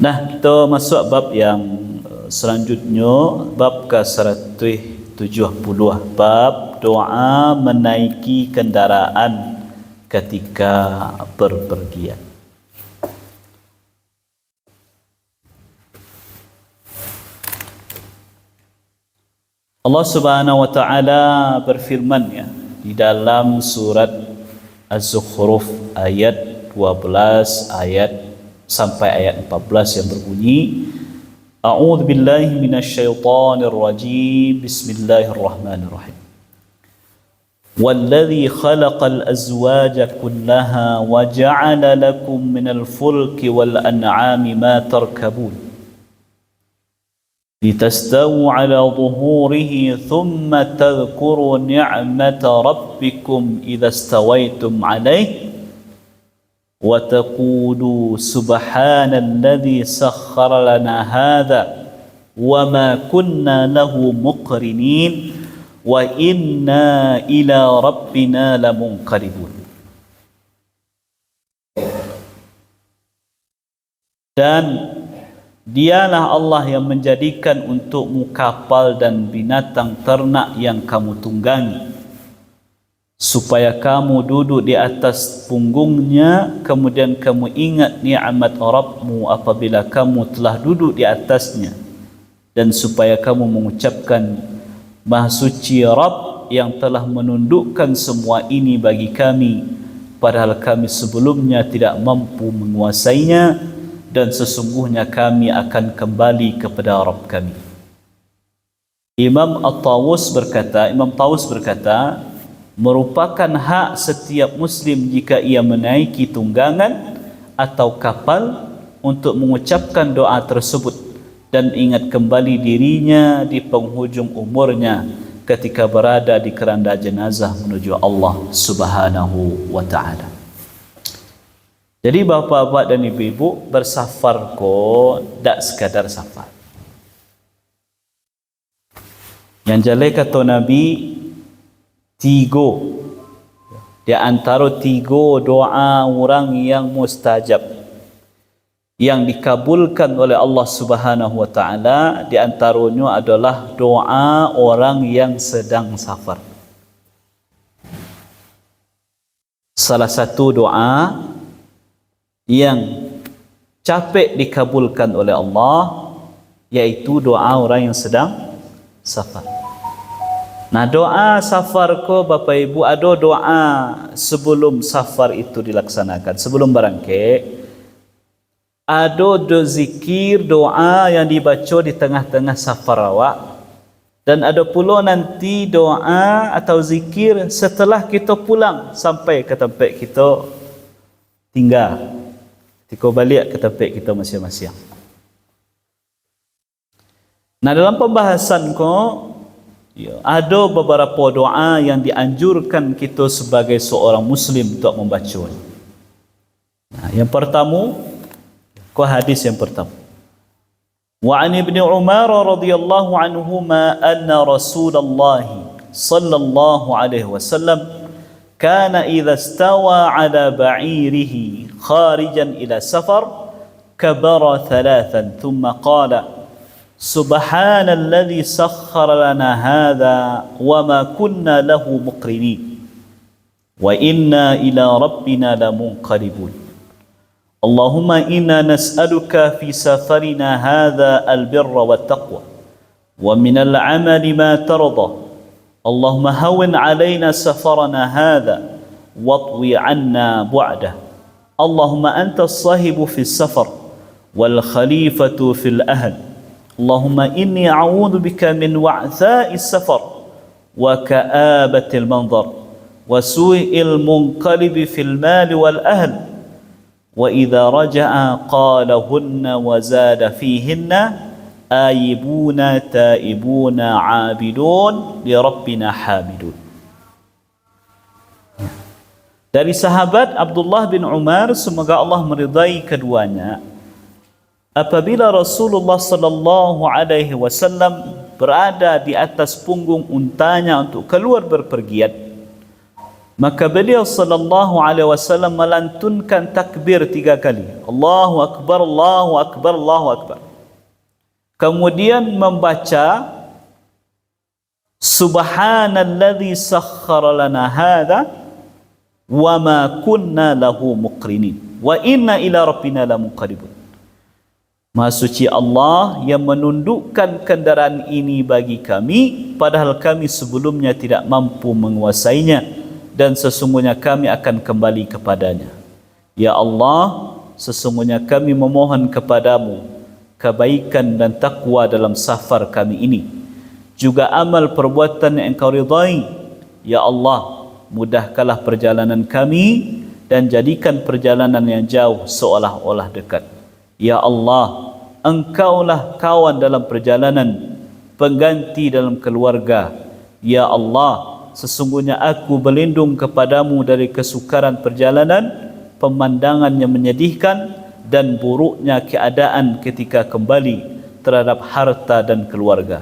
Nah, kita masuk bab yang selanjutnya, bab ke-170, bab doa menaiki kendaraan ketika berpergian. Allah Subhanahu wa taala berfirman ya di dalam surat Az-Zukhruf ayat 12 sampai ayat 14 yang berbunyi, A'udzu billahi minasyaitonir rajim. Bismillahirrahmanirrahim. Walladzi khalaqal azwaja kullaha wa ja'ala lakum minal fulki wal an'ami ma tarkabun litastawu 'ala dhuhurihi thumma tadhkuru ni'mata rabbikum idza stawaitum 'alaihi wa taqulu subhanalladzi sakhkhara lana hadza wa ma kunna lahu muqrinin wa inna ila rabbina lamunqalibun. Dan dialah Allah yang menjadikan untukmu kapal dan binatang ternak yang kamu tunggangi, supaya kamu duduk di atas punggungnya, kemudian kamu ingat nikmat Rabbmu apabila kamu telah duduk di atasnya, dan supaya kamu mengucapkan Maha suci Rabb yang telah menundukkan semua ini bagi kami, padahal kami sebelumnya tidak mampu menguasainya, dan sesungguhnya kami akan kembali kepada Rabb kami. Imam Taus berkata, merupakan hak setiap muslim jika ia menaiki tunggangan atau kapal untuk mengucapkan doa tersebut dan ingat kembali dirinya di penghujung umurnya ketika berada di keranda jenazah menuju Allah Subhanahu wa taala. Jadi bapa-bapa dan ibu-ibu, bersafar ko tak sekadar safar. Yang jelek kata Nabi, tiga di antara tiga doa orang yang mustajab yang dikabulkan oleh Allah Subhanahu wa taala, di antaranya adalah doa orang yang sedang safar. Salah satu doa yang capek dikabulkan oleh Allah yaitu doa orang yang sedang safar. Nah, doa safar ko Bapak Ibu, ada doa sebelum safar itu dilaksanakan, sebelum berangkat. Ada zikir doa yang dibaca di tengah-tengah safar awak, dan ada pula nanti doa atau zikir setelah kita pulang sampai ke tempat kita tinggal, ketika balik ke tempat kita masing-masing. Nah, dalam pembahasan ko ada beberapa doa yang dianjurkan kita sebagai seorang muslim untuk membaca. Nah, yang pertama, ko hadis yang pertama. Wa an Ibnu Umar radhiyallahu anhuma anna Rasulullah sallallahu alaihi wasallam kana idza istawa ala ba'irihi kharijan ila safar kabara thalathan thumma qala subhanalladzi sakhkhara lana hadha wa ma kunna lahu muqrinin wa inna ila rabbina lamunqalibun. Allahumma inna nas'aluka fi safarina hadha albirra wattaqwa wa min al'amali ma tarda. Allahumma hawwin 'alaina safarana hadha watwi 'anna bu'dah. Allahumma anta as-sahibu fi as-safar wal khalifatu fil ahl. Allahumma inni a'udzu bika min wa'tha'i as-safar wa ka'abati al-manzar wa su'il munqalibi fil mal wal ahl. Wa idza raja'a qalahunna wa zada fihinna aibuna taibuna abidun li rabbina hamidun. Dari sahabat Abdullah bin Umar, semoga Allah meridai keduanya, apabila Rasulullah sallallahu alaihi wasallam berada di atas punggung untanya untuk keluar berpergian, Maka beliau sallallahu alaihi wasallam melantunkan takbir 3 kali. Allahu akbar, Allahu akbar, Allahu akbar. Kemudian membaca Subhanalladzi sakhkhara lana hadza wa ma kunna lahu muqrinin wa inna ila rabbina lamunqalibun. Maha suci Allah yang menundukkan kenderaan ini bagi kami padahal kami sebelumnya tidak mampu menguasainya dan sesungguhnya kami akan kembali kepadanya. Ya Allah, sesungguhnya kami memohon kepadamu kebaikan dan takwa dalam safar kami ini, juga amal perbuatan yang engkau ridai. Ya Allah, mudahkanlah perjalanan kami dan jadikan perjalanan yang jauh seolah-olah dekat. Ya Allah, engkaulah kawan dalam perjalanan, pengganti dalam keluarga. Ya Allah, sesungguhnya aku berlindung kepadamu dari kesukaran perjalanan, pemandangan yang menyedihkan dan buruknya keadaan ketika kembali terhadap harta dan keluarga.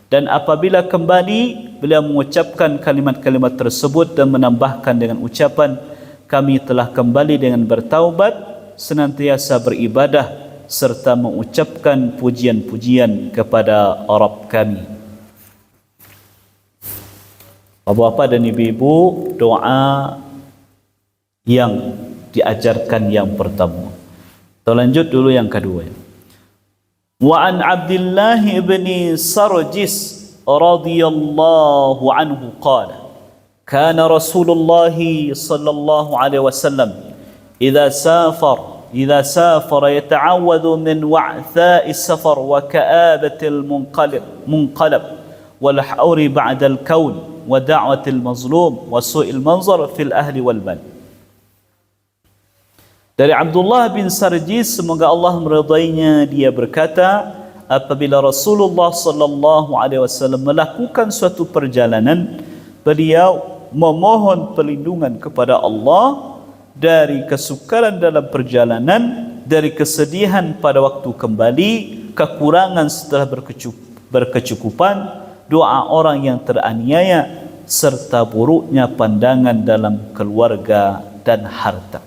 Dan apabila kembali, beliau mengucapkan kalimat-kalimat tersebut dan menambahkan dengan ucapan, kami telah kembali dengan bertaubat, senantiasa beribadah serta mengucapkan pujian-pujian kepada Rabb kami. Bapak-bapak dan ibu-ibu, doa yang diajarkan yang pertama. Kita lanjut dulu yang kedua. Wa an Abdullah ibn Sarjis radhiyallahu anhu qala kana Rasulullah sallallahu alaihi wasallam idza safar yata'awwadhu min wa'tha'i as-safar wa ka'abati al-munqalab wal hawri ba'da al-kawn wa da'wati al-mazlum wa su'il manzar fil ahli wal mal. Dari Abdullah bin Sarjis, semoga Allah meridainya, dia berkata, apabila Rasulullah sallallahu alaihi wasallam melakukan suatu perjalanan, beliau memohon perlindungan kepada Allah dari kesukaran dalam perjalanan, dari kesedihan pada waktu kembali, kekurangan setelah berkecukupan, doa orang yang teraniaya, serta buruknya pandangan dalam keluarga dan harta.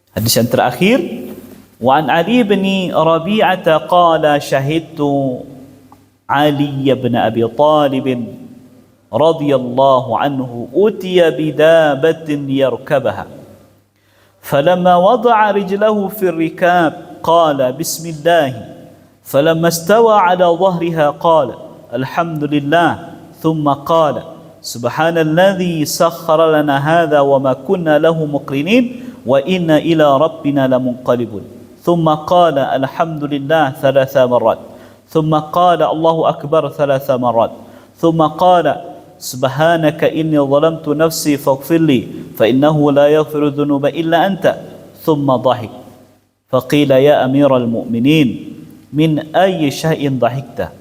Hadis yang terakhir, wa an Ali bin Rabi'ah qala syahidtu Ali bin Abi Talib radhiyallahu anhu utiya bidabatin yarkabaha falamma wada'a rijlahu fi ar-rikab qala bismillah falamma istawa ala dhahriha qala alhamdulillah thumma qala subhanalladzi sakhkhara lana hadha wa ma kunna lahu muqrinin wa inna ila rabbina lamunqalibun. Thumma qala alhamdulillah 3 marrat. Thumma qala Allahu akbar 3 marrat. Thumma qala subhanaka inni zalamtu nafsi faghfir li fa innahu la yaghfiru dhunuba illa anta. Thumma dhahik. Faqila ya amiral mu'minin min ayyi shay'in dhahikta?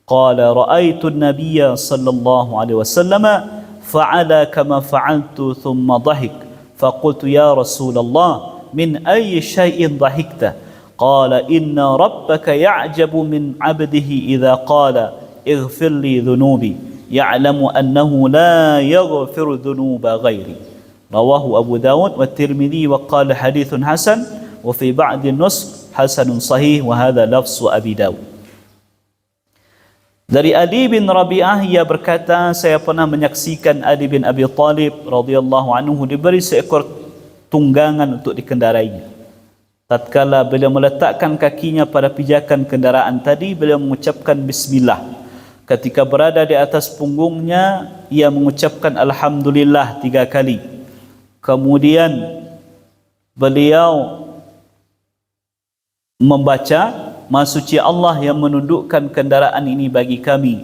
Qala ra'aytu an-nabiyya sallallahu alaihi wasallam fa'ala kama fa'altu thumma dhahik. فقلت يا رسول الله من أي شيء ضحكت قال إن ربك يعجب من عبده إذا قال اغفر لي ذنوبي يعلم أنه لا يغفر ذنوب غيري. رواه أبو داود والترمذي وقال حديث حسن وفي بعض النسخ حسن صحيح وهذا لفظ أبي داود. Dari Ali bin Rabi'ah, ia berkata, saya pernah menyaksikan Ali bin Abi Talib radhiyallahu anhu diberi seekor tunggangan untuk dikendarainya. Tatkala beliau meletakkan kakinya pada pijakan kendaraan tadi, beliau mengucapkan bismillah. Ketika berada di atas punggungnya, ia mengucapkan alhamdulillah 3 kali. Kemudian beliau membaca, Maha suci Allah yang menundukkan kendaraan ini bagi kami,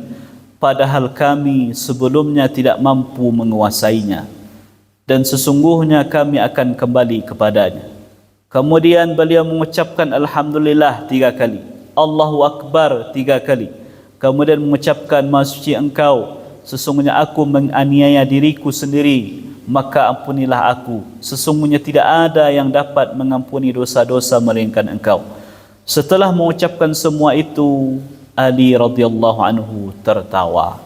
padahal kami sebelumnya tidak mampu menguasainya, dan sesungguhnya kami akan kembali kepadanya. Kemudian beliau mengucapkan alhamdulillah 3 kali, Allahu akbar 3 kali. Kemudian mengucapkan, Maha suci Engkau, sesungguhnya aku menganiaya diriku sendiri, maka ampunilah aku. Sesungguhnya tidak ada yang dapat mengampuni dosa-dosa melainkan Engkau. Setelah mengucapkan semua itu, Ali radhiyallahu anhu tertawa.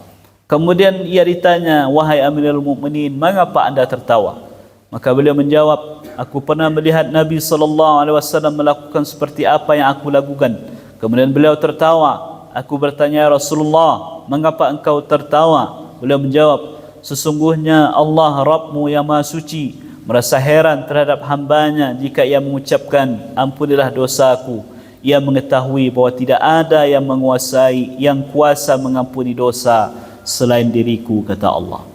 Kemudian ia ditanya, wahai Amirul Mukminin, mengapa anda tertawa? Maka beliau menjawab, aku pernah melihat Nabi SAW melakukan seperti apa yang aku lakukan. Kemudian beliau tertawa. Aku bertanya, Rasulullah, mengapa engkau tertawa? Beliau menjawab, sesungguhnya Allah Rabbmu yang Maha Suci merasa heran terhadap hambanya jika ia mengucapkan, ampunilah dosaku. Ia mengetahui bahawa tidak ada yang menguasai, yang kuasa mengampuni dosa selain diriku, kata Allah.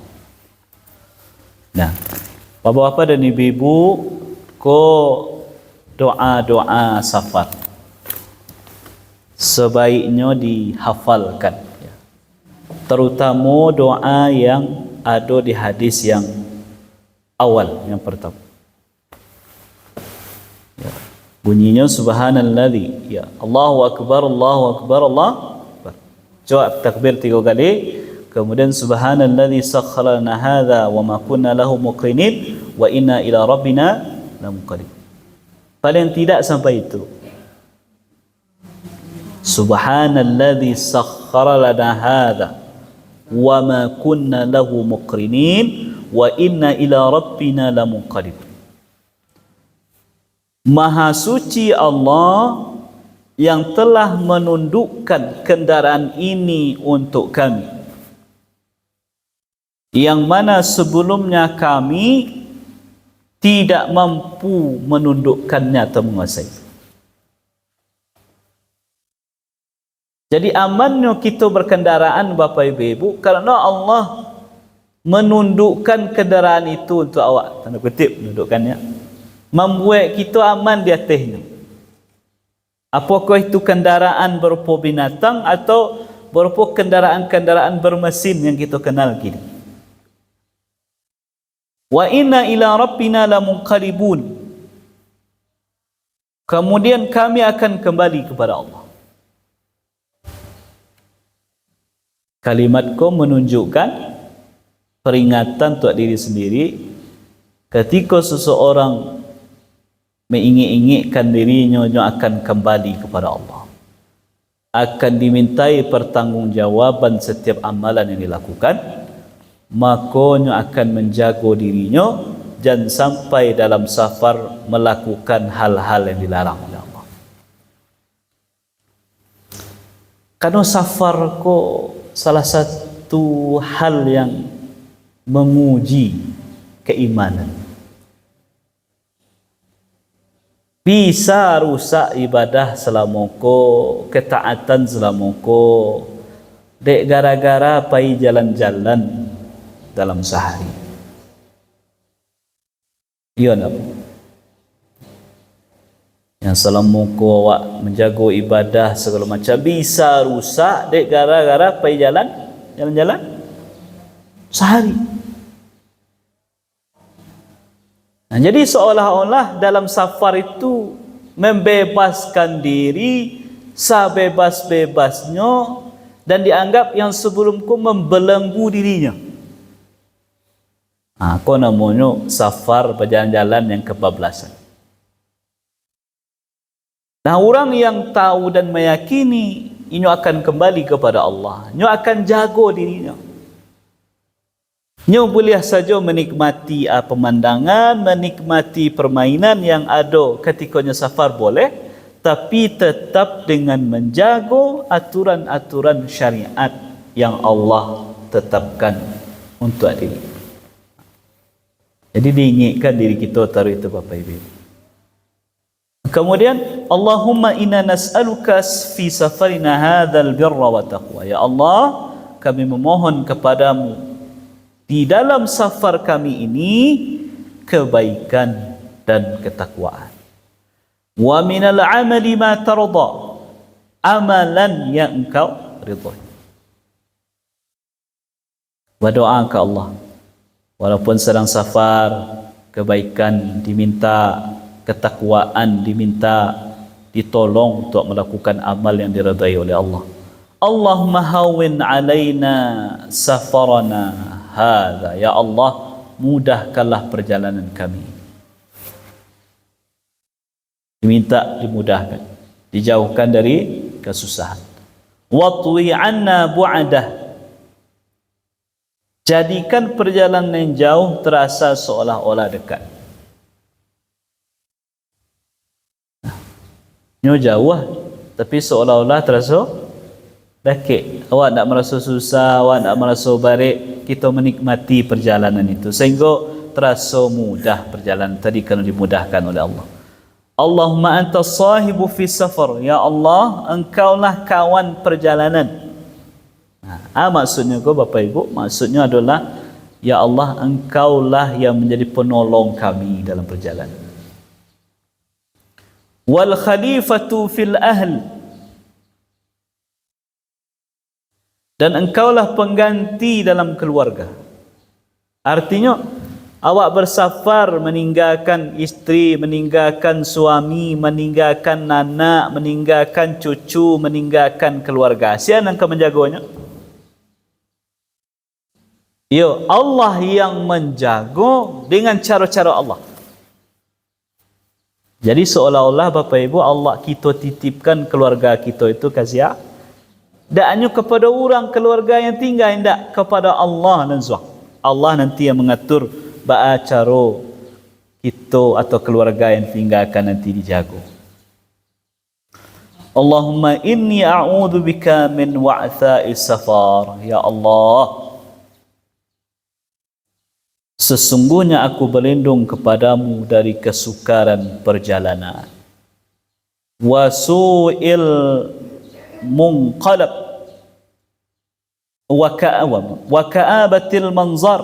Nah, bapak-bapak dan ibu-ibu, ko doa-doa safar sebaiknya dihafalkan, ya. Terutama doa yang ada di hadis yang awal, yang pertama, ya. Bunyinya subhanalladzi, ya, Allahu akbar, Allahu akbar, Allahu akbar. Coba takbir 3 kali. Kemudian subhanalladzi sakhkhara lana hadza wa ma kunna lahu muqrinin wa inna ila rabbina lamunqalib. Paling tidak sampai itu. Subhanalladzi sakhkhara lana hadza wa ma kunna lahu muqrinin wa inna ila rabbina lamunqalib. Maha suci Allah yang telah menundukkan kendaraan ini untuk kami, yang mana sebelumnya kami tidak mampu menundukkannya atau menguasai. Jadi amannya kita berkendaraan, Bapak Ibu, karena Allah menundukkan kendaraan itu untuk awak, tanda kutip menundukkannya, membuat kita aman di atasnya. Apakah itu kendaraan berupa binatang atau berupa kendaraan-kendaraan bermesin yang kita kenal kini. Wa inna ila rabbina lamunqalibun. Kemudian kami akan kembali kepada Allah. Kalimat ko menunjukkan peringatan untuk diri sendiri ketika seseorang mengingik-ingikkan dirinya akan kembali kepada Allah, akan dimintai pertanggungjawaban setiap amalan yang dilakukan, makanya akan menjaga dirinya jangan sampai dalam safar melakukan hal-hal yang dilarang oleh Allah. Karena safar ko salah satu hal yang menguji keimanan. Bisa rusak ibadah selama ko, ketaatan selama ko, dek gara-gara pai jalan-jalan dalam sehari. Iya nak? Yang selama ko awak menjaga ibadah segala macam bisa rusak dek gara-gara pai jalan-jalan sehari. Nah, jadi seolah-olah dalam safar itu membebaskan diri sebebas-bebasnya dan dianggap yang sebelumku membelenggu dirinya. Kau namanya safar berjalan-jalan yang kebablasan. Nah, orang yang tahu dan meyakini ini akan kembali kepada Allah, ini akan jaga dirinya. Nyo boleh saja menikmati pemandangan, menikmati permainan yang ada ketikanya safar boleh, tapi tetap dengan menjaga aturan-aturan syariat yang Allah tetapkan untuk diri. Jadi diingatkan diri kita taruh itu Bapak Ibu. Kemudian Allahumma inna nas'aluka fi safarina hadzal birra wa taqwa. Ya Allah, kami memohon kepadamu di dalam safar kami ini kebaikan dan ketakwaan. Wa minal amali ma tarda, amalan yang engkau ridhai. Berdoa ke Allah walaupun sedang safar, kebaikan diminta, ketakwaan diminta, ditolong untuk melakukan amal yang diridhai oleh Allah. Allahumma hawwin alaina safarana hadza, ya Allah, mudahkanlah perjalanan kami. Diminta dimudahkan, dijauhkan dari kesusahan. Watwi anna bu'adah, Jadikan perjalanan yang jauh terasa seolah-olah dekat. Nyo jauh lah, tapi seolah-olah terasa dekat. Awak tak merasa susah, awak tak merasa barik, kita menikmati perjalanan itu sehingga terasa mudah perjalanan tadi kerana dimudahkan oleh Allah. Allahumma anta sahibu fi safar, ya Allah, engkaulah kawan perjalanan. Maksudnya Bapak Ibu, maksudnya adalah ya Allah, engkaulah yang menjadi penolong kami dalam perjalanan. Wal khalifatu fil ahl, dan engkaulah pengganti dalam keluarga. Artinya awak bersafar meninggalkan isteri, meninggalkan suami, meninggalkan anak, meninggalkan cucu, meninggalkan keluarga. Siapa yang akan menjaganya? Ya, Allah yang menjaga dengan cara-cara Allah. Jadi seolah-olah Bapak Ibu, Allah kita titipkan keluarga kita itu kasih. Tak hanya kepada orang keluarga yang tinggal, tidak kepada Allah dan Zuhah. Allah nanti yang mengatur cara kita atau keluarga yang tinggalkan nanti dijaga. Allahumma inni a'udhu bika min wa'thai safar. Ya Allah, sesungguhnya aku berlindung kepadamu dari kesukaran perjalanan. Wa su'il munqalab wa ka'abatil manzar,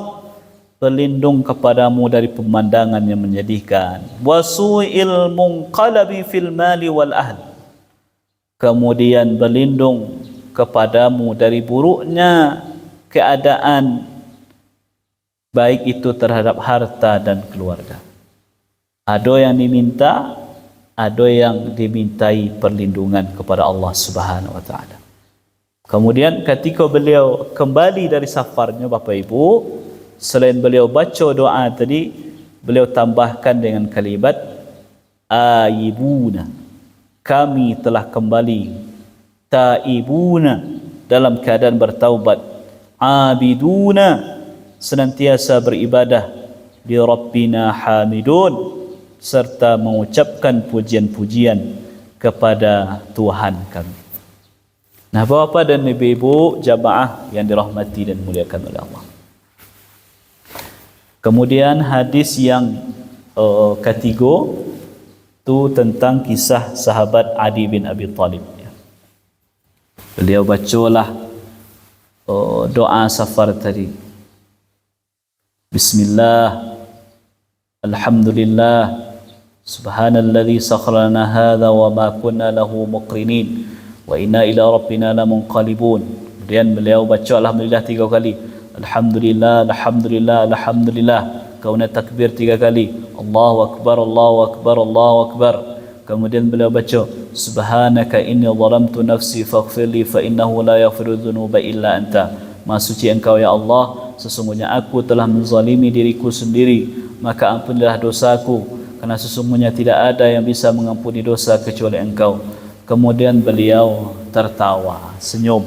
berlindung kepadamu dari pemandangan yang menyedihkan. Wa su'il munqalabi fil mali wal ahl, kemudian berlindung kepadamu dari buruknya keadaan, baik itu terhadap harta dan keluarga. Ada yang diminta, ada yang dimintai perlindungan kepada Allah Subhanahu wa taala. Kemudian ketika beliau kembali dari safarnya Bapak Ibu, selain beliau baca doa tadi, beliau tambahkan dengan kalimat aibuna, kami telah kembali, taibuna, dalam keadaan bertaubat, abiduna, senantiasa beribadah, di Rabbina hamidun, serta mengucapkan pujian-pujian kepada Tuhan kami. Nah, Bapak dan Ibu jamaah yang dirahmati dan muliakan oleh Allah. Kemudian hadis yang ketiga itu tentang kisah sahabat Adi bin Abi Thalib. Beliau bacalah doa safar tadi. Bismillah, alhamdulillah, subhanalladzi sakhkhara lana hadza wa ma kunna lahu muqrinin wa inna ila rabbina lamunqalibun. Kemudian beliau baca alhamdulillah 3 kali. Alhamdulillah, alhamdulillah, alhamdulillah. Kemudian takbir 3 kali. Allahu akbar, Allahu akbar, Allahu akbar. Kemudian beliau baca subhanaka inni zalamtu nafsi faghfirli fa innahu la yaghfiru dzunuba illa anta. Maha suci engkau ya Allah, sesungguhnya aku telah menzalimi diriku sendiri, maka ampunilah dosaku, karena sesungguhnya tidak ada yang bisa mengampuni dosa kecuali engkau. Kemudian beliau tertawa, senyum.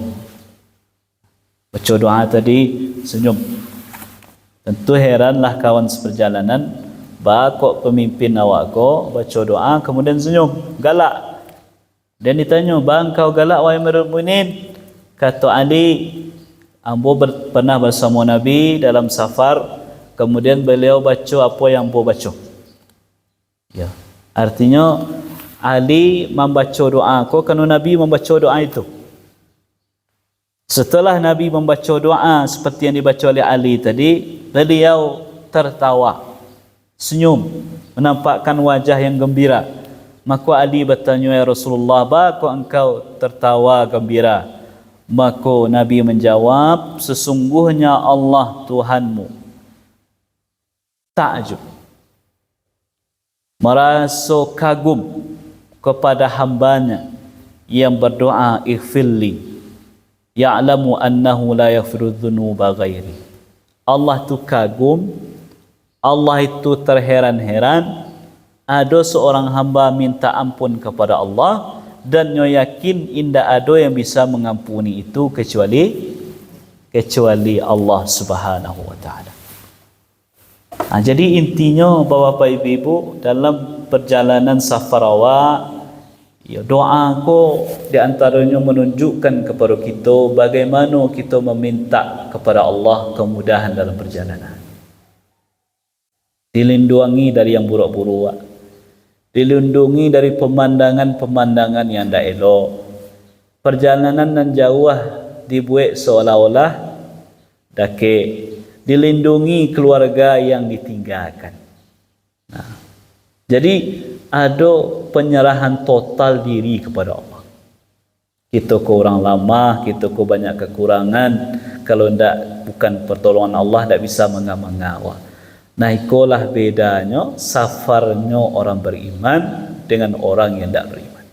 Baca doa tadi, senyum. Tentu heranlah kawan seperjalanan, bakok pemimpin awak ko baca doa kemudian senyum, galak. Dan ditanya, bang kau galak wahai Amirul Mukminin? Kata Ali, ambo pernah bersama Nabi dalam safar, kemudian beliau baca apa yang ambo baca. Ya, artinya Ali membaca doa ko kerana Nabi membaca doa itu. Setelah Nabi membaca doa seperti yang dibaca oleh Ali tadi, beliau tertawa, senyum, menampakkan wajah yang gembira. Maka Ali bertanya, ya Rasulullah, bagaimana engkau tertawa gembira? Maka Nabi menjawab, sesungguhnya Allah Tuhanmu takjub, merasa kagum kepada hambanya yang berdoa ighfirli, ya'lamu annahu la yaghfiru dzunuba ghairi. Allah itu kagum, Allah itu terheran-heran ada seorang hamba minta ampun kepada Allah, dan nyo yakin indah ada yang bisa mengampuni itu kecuali kecuali Allah Subhanahu wa taala. Jadi intinya Bapak Ibu dalam perjalanan safar awak, ya, doa ko di antaranya menunjukkan kepada kita bagaimana kita meminta kepada Allah kemudahan dalam perjalanan. Dilindungi dari yang buruk-buruk, dilindungi dari pemandangan-pemandangan yang tidak elok. Perjalanan yang jauh dibuat seolah-olah dake, dilindungi keluarga yang ditinggalkan. Nah, jadi ada penyerahan total diri kepada Allah. Kita ke orang lama, kita ke banyak kekurangan. Kalau tidak, bukan pertolongan Allah, tidak bisa mengawal. Nah, itulah bedanya safarnya orang beriman dengan orang yang tidak beriman.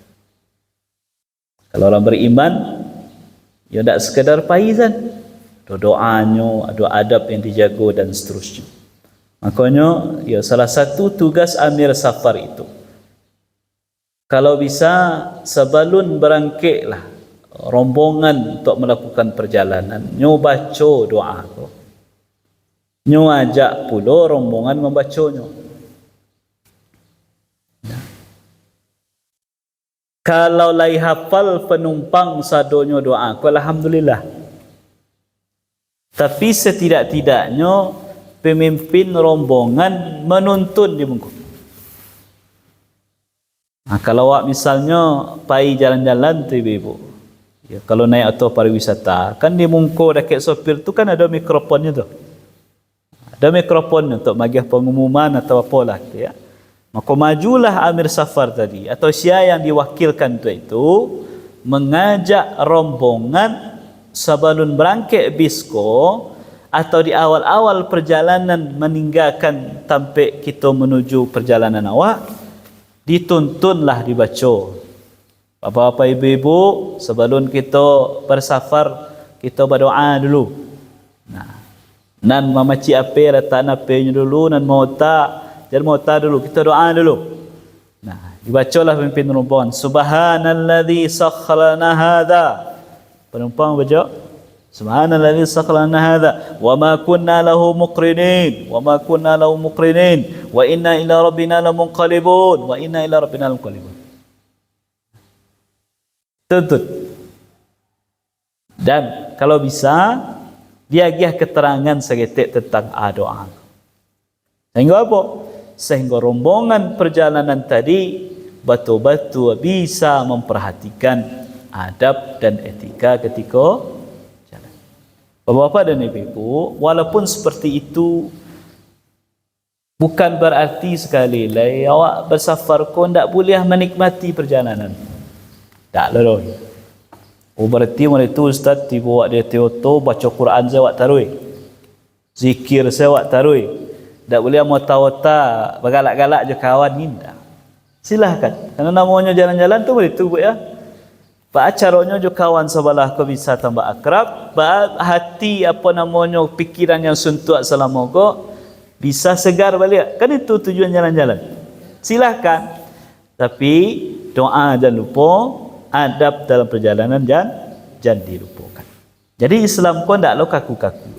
Kalau orang beriman, ya tidak sekadar paizan, ada doanya, ada adab yang dijaga dan seterusnya. Makanya, ya salah satu tugas amir safar itu, kalau bisa sebelum berangkatlah rombongan untuk melakukan perjalanan, nyo baca doa tu. Nyo ajak pula rombongan membacanya. Kalau lai hafal penumpang sadonyo doa, alhamdulillah. Tapi setidak-tidaknya pemimpin rombongan menuntun di muka. Nah, kalau awak misalnya pai jalan-jalan tu ibu, ya, kalau naik auto pariwisata, kan di muka dekat sopir tu kan ada mikrofonnya tu. Ada mikrofon untuk bagi pengumuman atau apalah tu, ya. Maka majulah amir safar tadi atau siapa yang diwakilkan itu mengajak rombongan sebelum berangkat bisko atau di awal-awal perjalanan meninggalkan sampai kita menuju perjalanan awak, dituntunlah dibaca. Bapak-bapak, ibu-ibu, sebelum kita bersafar kita berdoa dulu. Nah, nan mamaci ape letak napenya dulu, nan mauta jangan mauta dulu, kita doa dulu. Nah, dibacalah pemimpin rombongan, subhanalladzi sakharana hadza. Penumpang baca, subhanalladzi sakharana hadza wa ma kunna lahu muqrinin wa ma kunna lahu muqrinin wa inna ila rabbina lamunqalibun wa inna ila rabbina lamunqalibun. Tuntut. Dan kalau bisa dia agih keterangan segetik tentang doa. Sehingga apa? Sehingga rombongan perjalanan tadi betul-betul bisa memperhatikan adab dan etika ketika jalan. Bapak-bapak dan ibu-ibu, walaupun seperti itu, bukan berarti sekali lagi awak bersafar kau tidak boleh menikmati perjalanan. Tak lah. Oh, berarti mulai itu Ustaz tiba awak dia teoto baca Quran saya awak tarui, zikir saya awak tarui, tak boleh mau tawata bergalak-galak je kawan ni. Silahkan, karena namanya jalan-jalan tu boleh tu ya. Pak acaranya je kawan sebelah kau bisa tambah akrab, hati apa namanya pikiran yang suntuk selama kau bisa segar balik. Kan itu tujuan jalan-jalan. Silahkan, tapi doa jangan lupa, adab dalam perjalanan jangan dilupakan. Jadi Islam pun taklah kaku-kaku.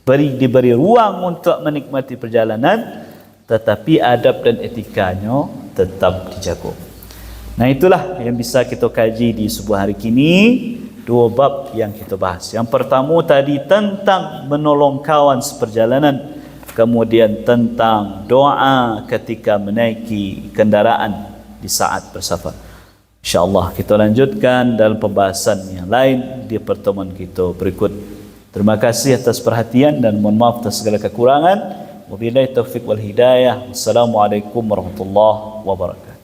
Diberi ruang untuk menikmati perjalanan, tetapi adab dan etikanya tetap dijaga. Nah, itulah yang bisa kita kaji di subuh hari kini. Dua bab yang kita bahas. Yang pertama tadi tentang menolong kawan seperjalanan, kemudian tentang doa ketika menaiki kendaraan di saat bersafar. InsyaAllah kita lanjutkan dalam pembahasan yang lain di pertemuan kita berikut. Terima kasih atas perhatian dan mohon maaf atas segala kekurangan. Wabillahi taufiq wal hidayah. Wassalamualaikum warahmatullahi wabarakatuh.